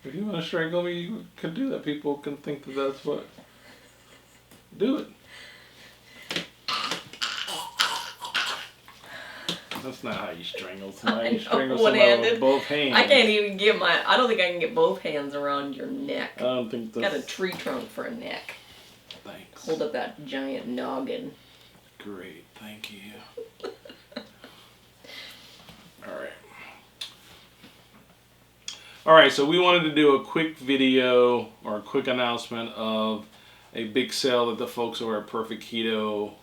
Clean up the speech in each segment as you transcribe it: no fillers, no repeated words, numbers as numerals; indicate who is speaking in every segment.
Speaker 1: If you want to strangle me, you can do that. People can think that that's what. Do it. That's not how you strangle somebody. You strangle somebody with both hands.
Speaker 2: I can't even get I don't think I can get both hands around your neck.
Speaker 1: I don't think that's...
Speaker 2: Got a tree trunk for a neck.
Speaker 1: Thanks.
Speaker 2: Hold up that giant noggin.
Speaker 1: Great, thank you. Alright, so we wanted to do a quick video or a quick announcement of a big sale that the folks over at Perfect Keto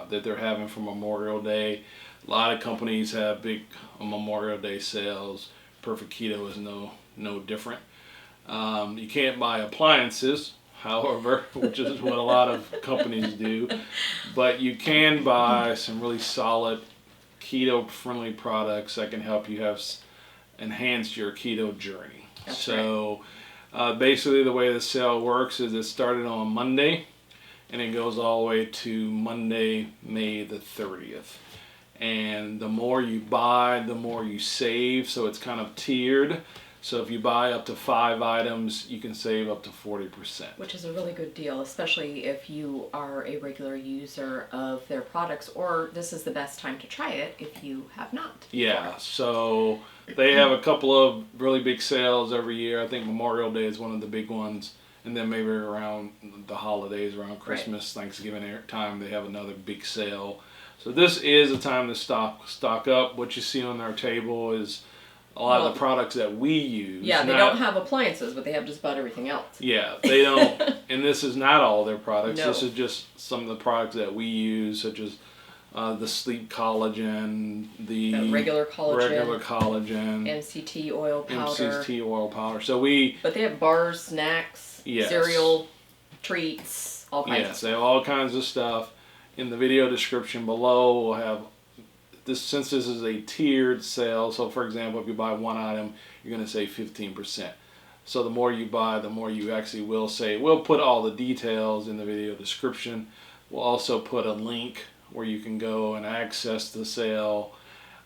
Speaker 1: that they're having for Memorial Day. A lot of companies have big Memorial Day sales. Perfect Keto is no different. You can't buy appliances, however, which is what a lot of companies do, but you can buy some really solid keto-friendly products that can help you have enhanced your keto journey.
Speaker 2: That's
Speaker 1: so basically the way the sale works is it started on Monday and it goes all the way to Monday, May the 30th. And the more you buy, the more you save, so it's kind of tiered. So if you buy up to 5 items, you can save up to 40%.
Speaker 2: Which is a really good deal, especially if you are a regular user of their products, or this is the best time to try it if you have not.
Speaker 1: Yeah, so they have a couple of really big sales every year. I think Memorial Day is one of the big ones. And then maybe around the holidays, around Christmas, right. Thanksgiving time, they have another big sale. So this is a time to stock up. What you see on our table is a lot of the products that we use.
Speaker 2: Yeah, they don't have appliances, but they have just about everything else.
Speaker 1: Yeah, they don't. And this is not all their products.
Speaker 2: No.
Speaker 1: This is just some of the products that we use, such as the sleep collagen, the
Speaker 2: regular
Speaker 1: collagen,
Speaker 2: MCT oil powder.
Speaker 1: MCT oil powder.
Speaker 2: But they have bars, snacks,
Speaker 1: yes.
Speaker 2: cereal, treats, all kinds of stuff.
Speaker 1: Yes, they have all kinds of stuff. In the video description below, we'll have this. Since this is a tiered sale, so for example, if you buy one item, you're going to save 15%. So the more you buy, the more you actually will save. We'll put all the details in the video description. We'll also put a link where you can go and access the sale,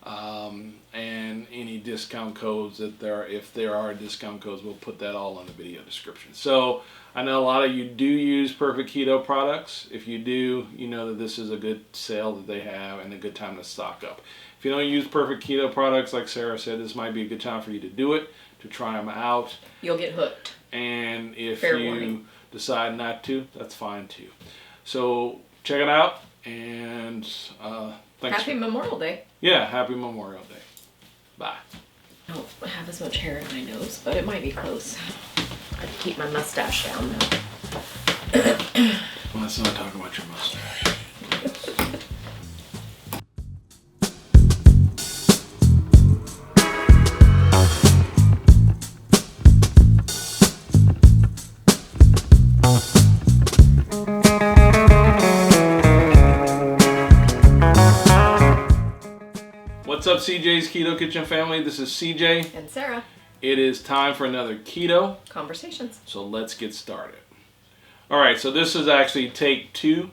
Speaker 1: and any discount codes if there are discount codes, we'll put that all in the video description. So I know a lot of you do use Perfect Keto products. If you do, you know that this is a good sale that they have and a good time to stock up. If you don't use Perfect Keto products, like Sarah said, this might be a good time for you to do it, to try them out.
Speaker 2: You'll get hooked.
Speaker 1: And if you decide not to, that's fine too. So check it out. And thanks.
Speaker 2: Happy Memorial Day.
Speaker 1: Yeah, happy Memorial Day. Bye.
Speaker 2: I don't have as much hair in my nose, but it might be close. I have to keep my mustache down now.
Speaker 1: Well, let's not talk about your mustache. What's up, CJ's Keto Kitchen family? This is CJ.
Speaker 2: And Sarah.
Speaker 1: It is time for another Keto
Speaker 2: Conversations.
Speaker 1: So let's get started. Alright, so this is actually take 2.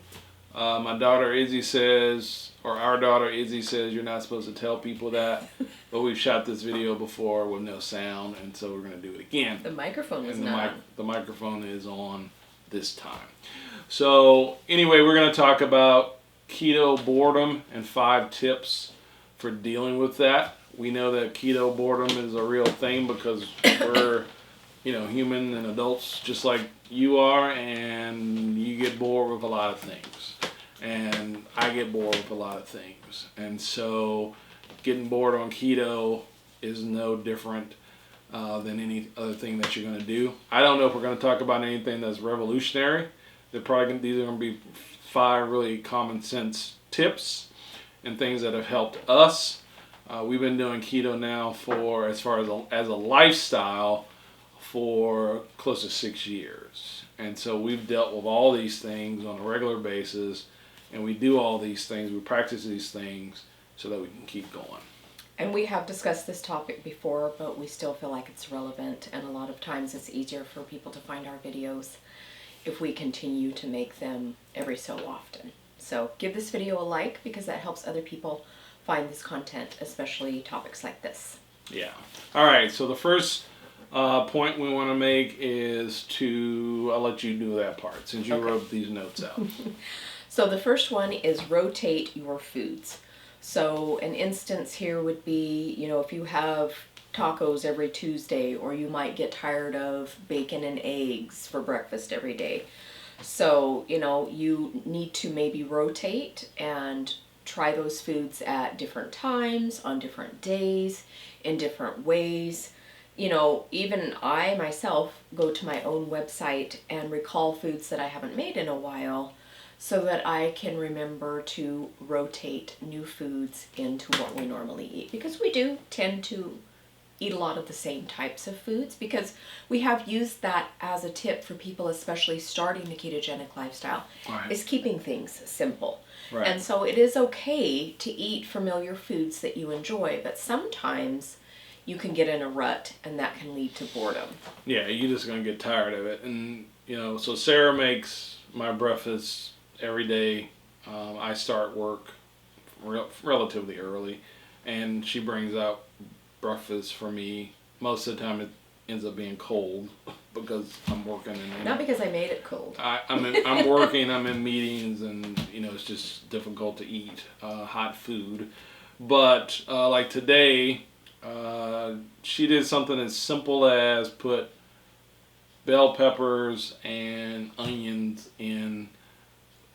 Speaker 1: My daughter Izzy says, or our daughter Izzy says, you're not supposed to tell people that. But we've shot this video before with no sound, and so we're going to do it again.
Speaker 2: The microphone was not on.
Speaker 1: The microphone is on this time. So anyway, we're going to talk about keto boredom and 5 tips for dealing with that. We know that keto boredom is a real thing because we're, human and adults just like you are, and you get bored with a lot of things. And I get bored with a lot of things. And so getting bored on keto is no different than any other thing that you're going to do. I don't know if we're going to talk about anything that's revolutionary. These are going to be 5 really common sense tips and things that have helped us. We've been doing keto now for, as far as a lifestyle, for close to 6 years. And so we've dealt with all these things on a regular basis, and we do all these things, we practice these things so that we can keep going.
Speaker 2: And we have discussed this topic before, but we still feel like it's relevant, and a lot of times it's easier for people to find our videos if we continue to make them every so often. So give this video a like, because that helps other people find this content, especially topics like this.
Speaker 1: Yeah. All right, so the first point we want to make is I'll let you do that part since you wrote these notes out.
Speaker 2: So the first one is rotate your foods. So an instance here would be, if you have tacos every Tuesday, or you might get tired of bacon and eggs for breakfast every day. So, you need to maybe rotate and try those foods at different times, on different days, in different ways. Even I myself go to my own website and recall foods that I haven't made in a while so that I can remember to rotate new foods into what we normally eat. Because we do tend to eat a lot of the same types of foods, because we have used that as a tip for people, especially starting the ketogenic lifestyle, is keeping things simple.
Speaker 1: Right.
Speaker 2: And so it is okay to eat familiar foods that you enjoy, but sometimes you can get in a rut and that can lead to boredom.
Speaker 1: Yeah, you're just going to get tired of it. And, so Sarah makes my breakfast every day. I start work relatively early, and she brings out breakfast for me. Most of the time it ends up being cold because I'm working.
Speaker 2: Not because I made it cold.
Speaker 1: I'm working, I'm in meetings, and it's just difficult to eat hot food. But like today, she did something as simple as put bell peppers and onions in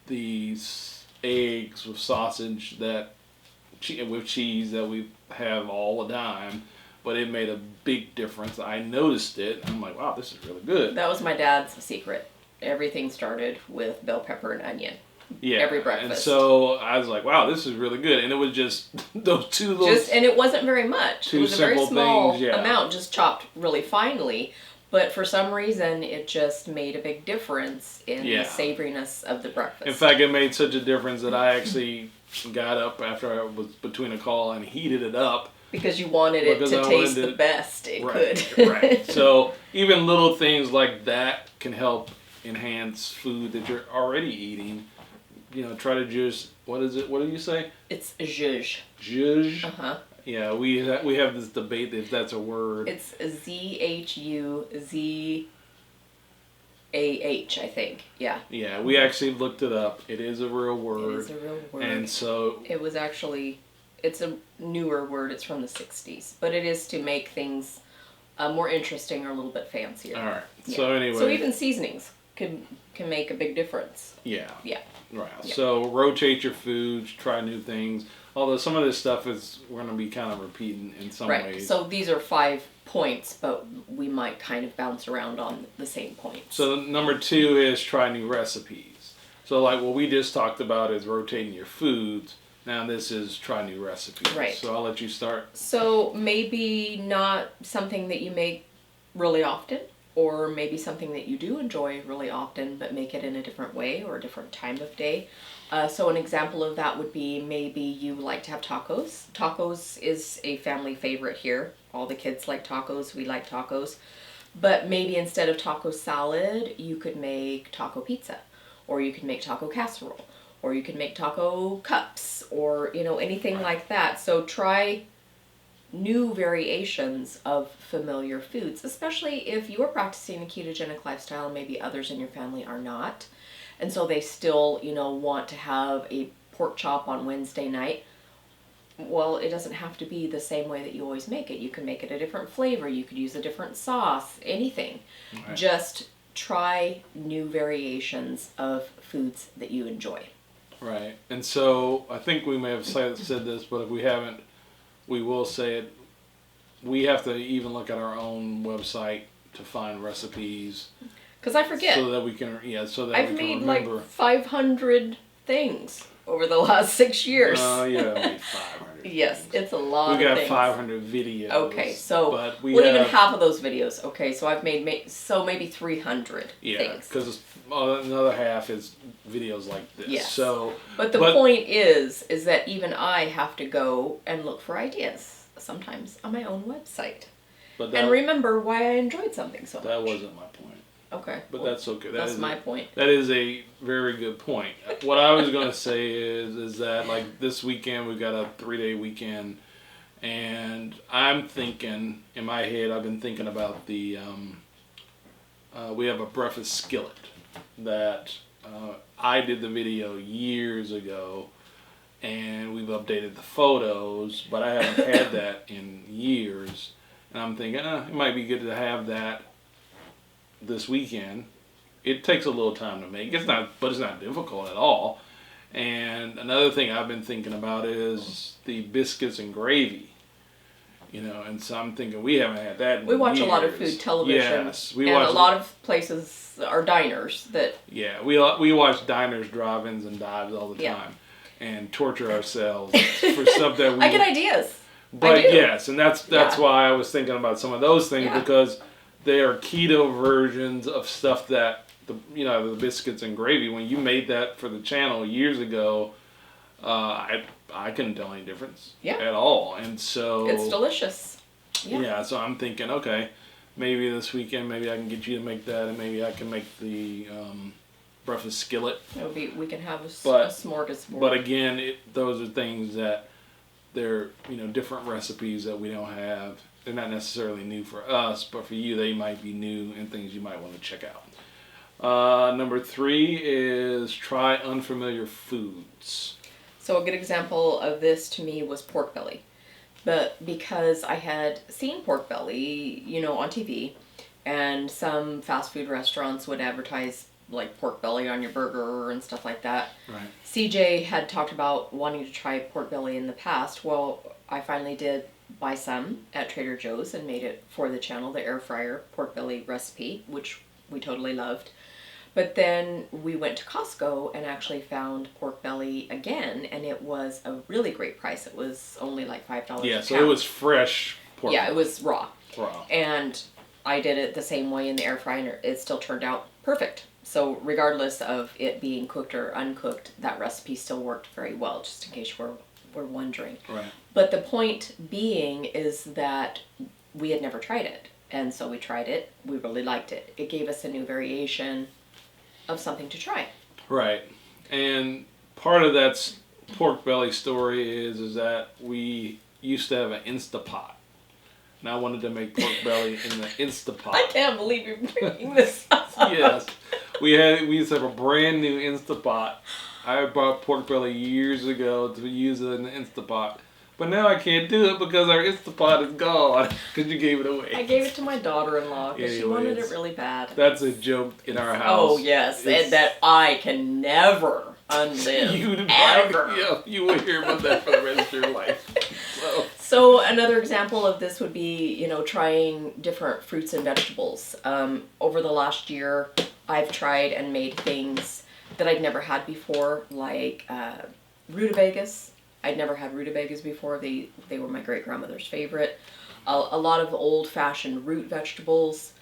Speaker 1: these eggs with sausage with cheese that we have all the time, but it made a big difference. I noticed it. I'm like, wow, this is really good.
Speaker 2: That was my dad's secret. Everything started with bell pepper and onion.
Speaker 1: Yeah.
Speaker 2: Every breakfast.
Speaker 1: And so I was like, wow, this is really good. And it was just those two little...
Speaker 2: and it wasn't very much. It was a very small amount, just chopped really finely. But for some reason, it just made a big difference in the savoriness of the breakfast.
Speaker 1: In fact, it made such a difference that I actually got up after I was between a call and heated it up.
Speaker 2: Because you wanted it to taste the best it could.
Speaker 1: Right. So even little things like that can help enhance food that you're already eating. Try to just, what is it? What do you say?
Speaker 2: It's zhuzh.
Speaker 1: Zhuzh?
Speaker 2: Uh-huh.
Speaker 1: Yeah, we have this debate if that's a word.
Speaker 2: It's ZHUZAH, I think. Yeah.
Speaker 1: Yeah, we actually looked it up. It is a real word.
Speaker 2: It is a real word.
Speaker 1: And so...
Speaker 2: It was actually... It's a newer word. It's from the 60s. But it is to make things more interesting or a little bit fancier.
Speaker 1: All right.
Speaker 2: Yeah.
Speaker 1: So anyway...
Speaker 2: So even seasonings can make a big difference.
Speaker 1: Yeah.
Speaker 2: Yeah.
Speaker 1: Right.
Speaker 2: Yeah.
Speaker 1: So rotate your foods, try new things. Although some of this stuff we're going to be kind of repeating in some ways.
Speaker 2: Right. So these are 5 points, but we might kind of bounce around on the same points.
Speaker 1: So number 2 is try new recipes. So like what we just talked about is rotating your foods. Now this is try new recipes.
Speaker 2: Right.
Speaker 1: So I'll let you start.
Speaker 2: So maybe not something that you make really often, or maybe something that you do enjoy really often, but make it in a different way or a different time of day. So an example of that would be maybe you like to have tacos. Tacos is a family favorite here. All the kids like tacos. We like tacos. But maybe instead of taco salad, you could make taco pizza, or you could make taco casserole, or you could make taco cups, or anything like that. So try new variations of familiar foods, especially if you're practicing a ketogenic lifestyle and maybe others in your family are not. And so they still, want to have a pork chop on Wednesday night. Well, it doesn't have to be the same way that you always make it. You can make it a different flavor. You could use a different sauce, anything. Right. Just try new variations of foods that you enjoy.
Speaker 1: Right. And so I think we may have said this, but if we haven't, we will say it. We have to even look at our own website to find recipes.
Speaker 2: Because I forget.
Speaker 1: So that we can,
Speaker 2: I've made remember. Like 500 things over the last 6 years.
Speaker 1: Oh, yeah, I made 500.
Speaker 2: Yes, it's a lot of
Speaker 1: things.
Speaker 2: things.
Speaker 1: We got 500 videos.
Speaker 2: Okay, so
Speaker 1: but
Speaker 2: even half of those videos. Okay, so I've made maybe 300 things.
Speaker 1: Yeah, because another half is videos like this.
Speaker 2: Yes.
Speaker 1: So,
Speaker 2: but the point is that even I have to go and look for ideas sometimes on my own website. And remember why I enjoyed something so much.
Speaker 1: That wasn't my point.
Speaker 2: Okay.
Speaker 1: But that's okay.
Speaker 2: That's my point.
Speaker 1: That is a very good point. What I was going to say is that like this weekend we've got a 3-day weekend And I'm thinking, in my head, I've been thinking about the, we have a breakfast skillet that I did the video years ago, and we've updated the photos, but I haven't had that in years. And I'm thinking, it might be good to have that this weekend. It takes a little time to make. But it's not difficult at all. And another thing I've been thinking about is the biscuits and gravy. And so I'm thinking we haven't had that in
Speaker 2: We watch
Speaker 1: years.
Speaker 2: a lot of food television.
Speaker 1: Yes,
Speaker 2: and a lot of places are diners that...
Speaker 1: Yeah, we watch diners, drive-ins, and dives all the
Speaker 2: Yeah.
Speaker 1: time. And torture ourselves for stuff that we...
Speaker 2: I get ideas.
Speaker 1: But
Speaker 2: I do.
Speaker 1: yes, and that's why I was thinking about some of those things, because they are keto versions of stuff that, the biscuits and gravy. When you made that for the channel years ago, I couldn't tell any difference at all. And so...
Speaker 2: It's delicious.
Speaker 1: Yeah, so I'm thinking, okay, maybe this weekend, maybe I can get you to make that, and maybe I can make the breakfast skillet.
Speaker 2: We can have a smorgasbord.
Speaker 1: But again, those are things that they're, different recipes that we don't have. They're not necessarily new for us, but for you, they might be new and things you might want to check out. Number 3 is try unfamiliar foods.
Speaker 2: So a good example of this to me was pork belly. But because I had seen pork belly, on TV, and some fast food restaurants would advertise like pork belly on your burger and stuff like that.
Speaker 1: Right.
Speaker 2: CJ had talked about wanting to try pork belly in the past. Well, I finally did buy some at Trader Joe's and made it for the channel, the air fryer pork belly recipe, which we totally loved. But then we went to Costco and actually found pork belly again, and it was a really great price. It was only like $5 a pound.
Speaker 1: Yeah, so it was fresh pork.
Speaker 2: Yeah, it was raw.
Speaker 1: Raw.
Speaker 2: And I did it the same way in the air fryer, and it still turned out perfect. So regardless of it being cooked or uncooked, that recipe still worked very well, just in case we're wondering.
Speaker 1: Right.
Speaker 2: But the point being is that we had never tried it. And so we tried it. We really liked it. It gave us a new variation of something to try.
Speaker 1: Right. And part of that pork belly story is that we used to have an Instapot. And I wanted to make pork belly in the Instapot.
Speaker 2: I can't believe you're bringing this up.
Speaker 1: Yes. We used to have a brand new Instapot. I bought pork belly years ago to use it in the Instapot. But now I can't do it because our Instapot is gone because you gave it away.
Speaker 2: I gave it to my daughter-in-law because she wanted it really bad.
Speaker 1: That's a joke in our house.
Speaker 2: Oh, yes. And that I can never unlive. Ever.
Speaker 1: You will hear about that for the rest of your life.
Speaker 2: So another example of this would be, trying different fruits and vegetables. Over the last year, I've tried and made things that I'd never had before, like rutabagas. I'd never had rutabagas before. They were my great-grandmother's favorite. A lot of old-fashioned root vegetables,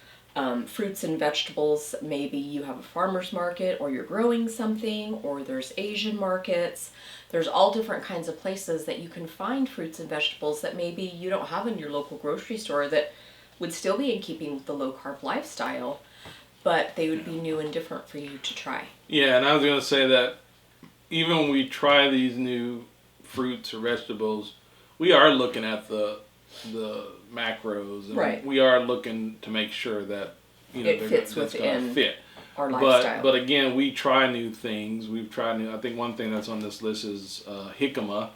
Speaker 2: fruits and vegetables. Maybe you have a farmer's market, or you're growing something, or there's Asian markets. There's all different kinds of places that you can find fruits and vegetables that maybe you don't have in your local grocery store that would still be in keeping with the low-carb lifestyle, but they would be new and different for you to try.
Speaker 1: Yeah, and I was going to say that even when we try these new fruits or vegetables, we are looking at the macros, and
Speaker 2: right.
Speaker 1: we are looking to make sure that
Speaker 2: it fits within
Speaker 1: fit
Speaker 2: our lifestyle.
Speaker 1: But again, we try new things. We've tried new. I think one thing that's on this list is jicama,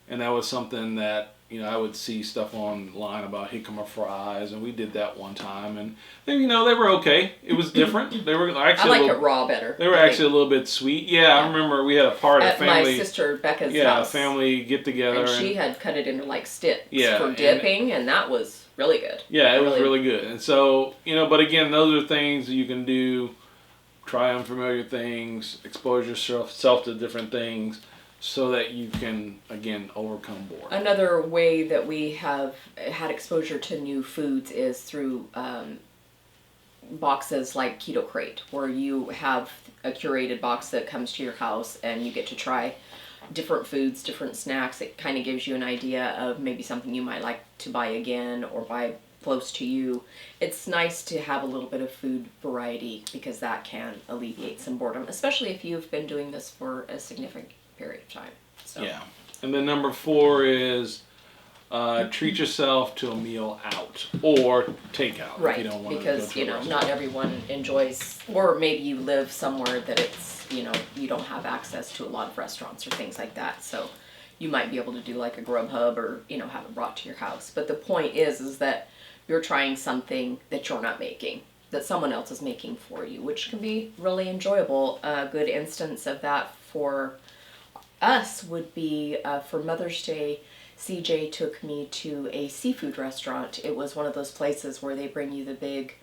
Speaker 1: and that was something that I would see stuff online about jicama fries, and we did that one time, and they were okay. It was different. They were actually
Speaker 2: I like it raw better.
Speaker 1: They were actually a little bit sweet. Yeah, I remember we had a party
Speaker 2: at
Speaker 1: family.
Speaker 2: My sister Becca's
Speaker 1: Yeah,
Speaker 2: house.
Speaker 1: family get together.
Speaker 2: And she had cut it into like sticks
Speaker 1: Yeah,
Speaker 2: for dipping, and that was really good.
Speaker 1: Yeah, it was really good. And so, but again, those are things that you can do. Try unfamiliar things, expose yourself to different things so that you can, again, overcome boredom.
Speaker 2: Another way that we have had exposure to new foods is through boxes like Keto Krate, where you have a curated box that comes to your house and you get to try different foods, different snacks. It kind of gives you an idea of maybe something you might like to buy again or buy close to you. It's nice to have a little bit of food variety because that can alleviate some boredom, especially if you've been doing this for a significant period of time. So.
Speaker 1: Yeah. And then number 4 is treat yourself to a meal out or takeout if you don't want
Speaker 2: because
Speaker 1: to go to a
Speaker 2: not everyone enjoys, or maybe you live somewhere that it's you don't have access to a lot of restaurants or things like that, so you might be able to do like a Grubhub or have it brought to your house. But the point is that you're trying something that you're not making, that someone else is making for you, which can be really enjoyable. A good instance of that for us would be for Mother's Day. CJ took me to a seafood restaurant. It was one of those places where they bring you the big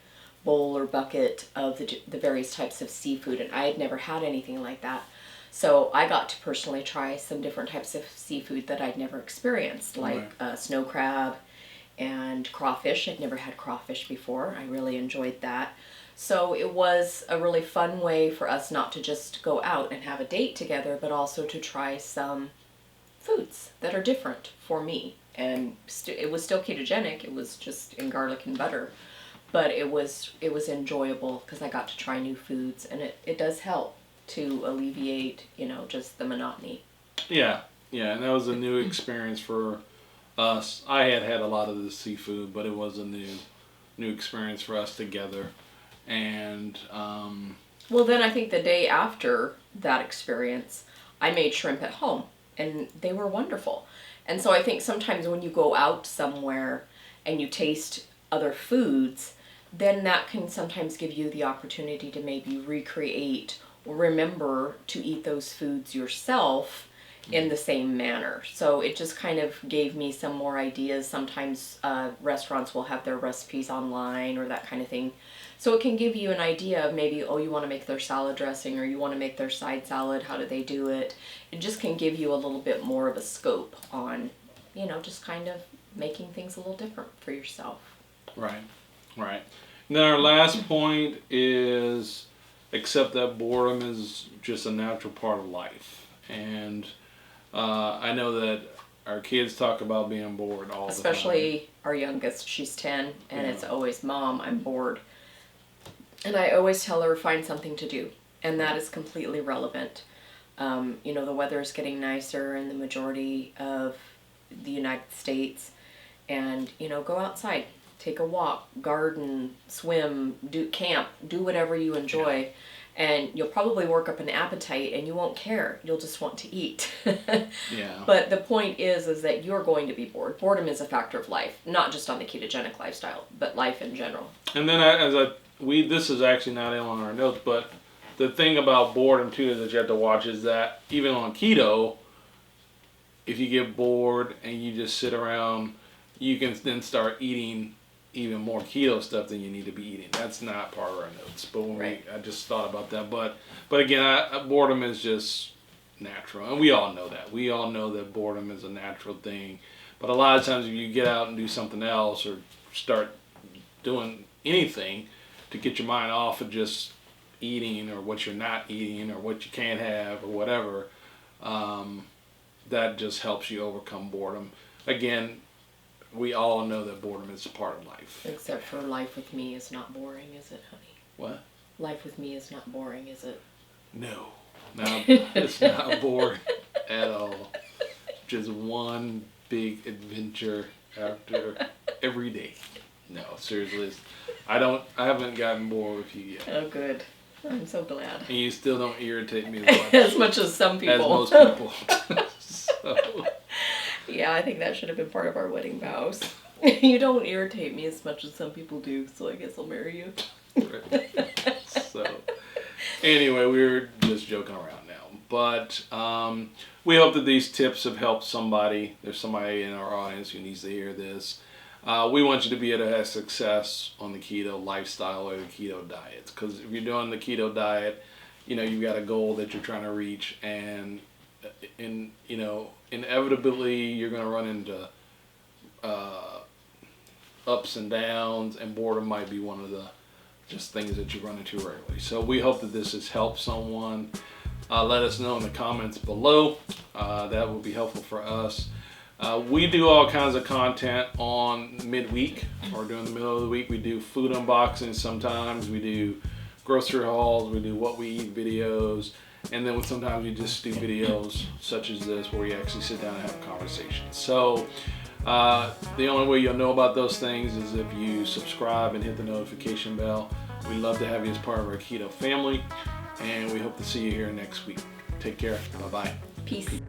Speaker 2: bowl or bucket of the various types of seafood, and I had never had anything like that. So I got to personally try some different types of seafood that I'd never experienced, like snow crab and crawfish. I'd never had crawfish before. I really enjoyed that. So it was a really fun way for us not to just go out and have a date together, but also to try some foods that are different for me. And it was still ketogenic. It was just in garlic and butter, but it was enjoyable because I got to try new foods, and it does help to alleviate just the monotony.
Speaker 1: Yeah, and that was a new experience for us. I had a lot of the seafood, but it was a new experience for us together. And
Speaker 2: well, then I think the day after that experience, I made shrimp at home, and they were wonderful. And so I think sometimes when you go out somewhere and you taste other foods, then that can sometimes give you the opportunity to maybe recreate or remember to eat those foods yourself in the same manner. So it just kind of gave me some more ideas. Sometimes restaurants will have their recipes online or that kind of thing. So it can give you an idea of maybe, you want to make their salad dressing or you want to make their side salad. How do they do it? It just can give you a little bit more of a scope on, just kind of making things a little different for yourself.
Speaker 1: Right. And then our last point is accept that boredom is just a natural part of life. And I know that our kids talk about being bored all the time.
Speaker 2: Especially our youngest, she's 10, and it's always, Mom, I'm bored. And I always tell her, find something to do. And that is completely relevant. The weather is getting nicer in the majority of the United States. And, go outside, take a walk, garden, swim, camp, do whatever you enjoy. Yeah. And you'll probably work up an appetite and you won't care. You'll just want to eat.
Speaker 1: Yeah.
Speaker 2: But the point is that you're going to be bored. Boredom is a factor of life, not just on the ketogenic lifestyle, but life in general.
Speaker 1: And then this is actually not on our notes, but the thing about boredom too is that you have to watch is that even on keto, if you get bored and you just sit around, you can then start eating even more keto stuff than you need to be eating. That's not part of our notes, but I just thought about that. But again, boredom is just natural, and we all know that. We all know that boredom is a natural thing. But a lot of times, if you get out and do something else or start doing anything to get your mind off of just eating or what you're not eating or what you can't have or whatever, that just helps you overcome boredom. Again, we all know that boredom is a part of life.
Speaker 2: Except for life with me is not boring, is it, honey?
Speaker 1: What?
Speaker 2: Life with me is not boring, is it?
Speaker 1: No, it's not boring at all. Just one big adventure after every day. No, seriously, I haven't gotten bored with you yet.
Speaker 2: Oh, good. I'm so glad.
Speaker 1: And you still don't irritate me as much.
Speaker 2: As much as some people.
Speaker 1: As most people. So.
Speaker 2: Yeah, I think that should have been part of our wedding vows. You don't irritate me as much as some people do, so I guess I'll marry you.
Speaker 1: Right. So, anyway, we were just joking around now. But we hope that these tips have helped somebody. There's somebody in our audience who needs to hear this. We want you to be able to have success on the keto lifestyle or the keto diet. Because if you're doing the keto diet, you've got a goal that you're trying to reach, and inevitably you're going to run into ups and downs, and boredom might be one of the just things that you run into regularly. So we hope that this has helped someone. Let us know in the comments below. That will be helpful for us. We do all kinds of content on midweek or during the middle of the week. We do food unboxings sometimes. We do grocery hauls. We do what we eat videos. And then sometimes we just do videos such as this where we actually sit down and have a conversation. So The only way you'll know about those things is if you subscribe and hit the notification bell. We love to have you as part of our keto family, and we hope to see you here next week. Take care. Bye-bye.
Speaker 2: Peace.